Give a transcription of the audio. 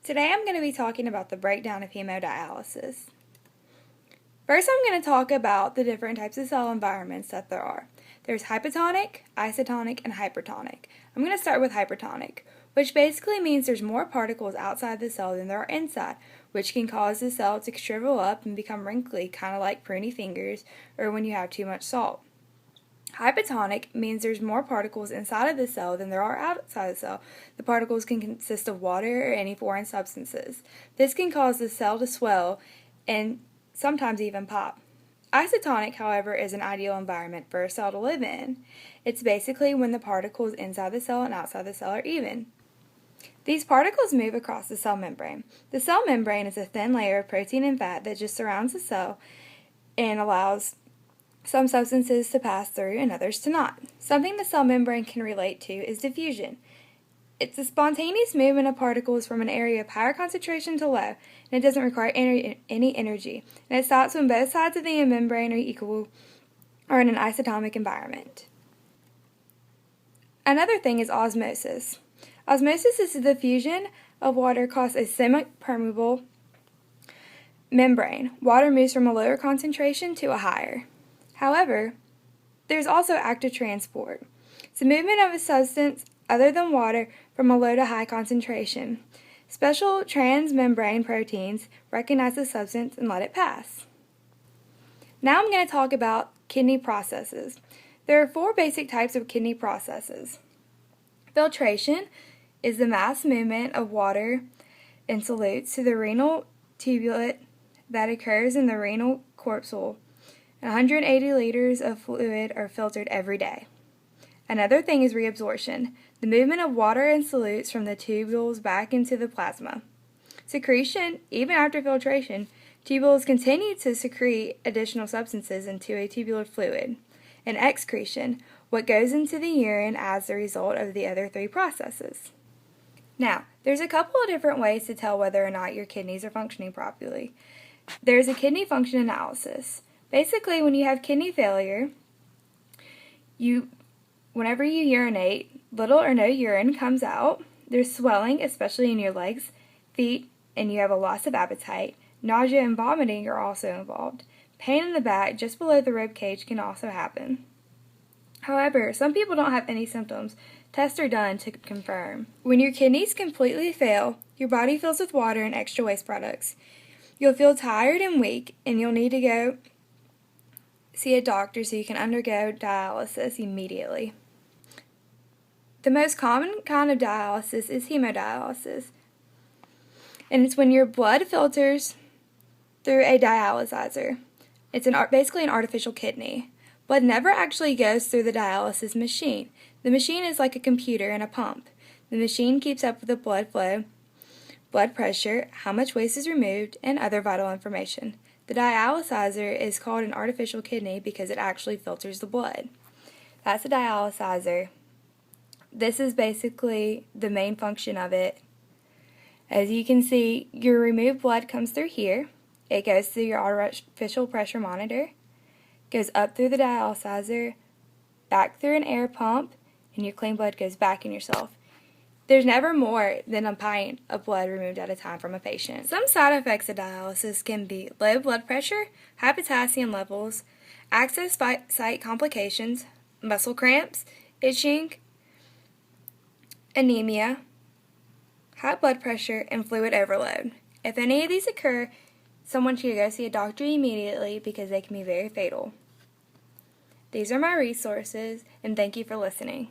Today I'm going to be talking about the breakdown of hemodialysis. First I'm going to talk about the different types of cell environments that there are. There's hypotonic, isotonic, and hypertonic. I'm going to start with hypertonic, which basically means there's more particles outside the cell than there are inside, which can cause the cell to shrivel up and become wrinkly, kind of like pruny fingers, or when you have too much salt. Hypotonic means there's more particles inside of the cell than there are outside the cell. The particles can consist of water or any foreign substances. This can cause the cell to swell and sometimes even pop. Isotonic, however, is an ideal environment for a cell to live in. It's basically when the particles inside the cell and outside the cell are even. These particles move across the cell membrane. The cell membrane is a thin layer of protein and fat that just surrounds the cell and allows some substances to pass through and others to not. Something the cell membrane can relate to is diffusion. It's a spontaneous movement of particles from an area of higher concentration to low, and it doesn't require any energy. And it stops when both sides of the membrane are equal or in an isotonic environment. Another thing is osmosis. Osmosis is the diffusion of water across a semi-permeable membrane. Water moves from a lower concentration to a higher. However, there's also active transport. It's the movement of a substance other than water from a low to high concentration. Special transmembrane proteins recognize the substance and let it pass. Now I'm going to talk about kidney processes. There are 4 basic types of kidney processes. Filtration is the mass movement of water and solutes to the renal tubule that occurs in the renal corpuscle. 180 liters of fluid are filtered every day. Another thing is reabsorption, the movement of water and solutes from the tubules back into the plasma. Secretion, even after filtration, tubules continue to secrete additional substances into a tubular fluid. And excretion, what goes into the urine as a result of the other 3 processes. Now, there's a couple of different ways to tell whether or not your kidneys are functioning properly. There's a kidney function analysis. Basically, when you have kidney failure, whenever you urinate, little or no urine comes out. There's swelling, especially in your legs, feet, and you have a loss of appetite. Nausea and vomiting are also involved. Pain in the back, just below the rib cage, can also happen. However, some people don't have any symptoms. Tests are done to confirm. When your kidneys completely fail, your body fills with water and extra waste products. You'll feel tired and weak, and you'll need to go see a doctor so you can undergo dialysis immediately. The most common kind of dialysis is hemodialysis, and it's when your blood filters through a dialyzer. It's basically an artificial kidney. Blood never actually goes through the dialysis machine. The machine is like a computer and a pump. The machine keeps up with the blood flow, blood pressure, how much waste is removed, and other vital information. The dialyzer is called an artificial kidney because it actually filters the blood. That's a dialyzer. This is basically the main function of it. As you can see, your removed blood comes through here. It goes through your artificial pressure monitor, goes up through the dialyzer, back through an air pump, and your clean blood goes back in yourself. There's never more than a pint of blood removed at a time from a patient. Some side effects of dialysis can be low blood pressure, high potassium levels, access site complications, muscle cramps, itching, anemia, high blood pressure, and fluid overload. If any of these occur, someone should go see a doctor immediately because they can be very fatal. These are my resources, and thank you for listening.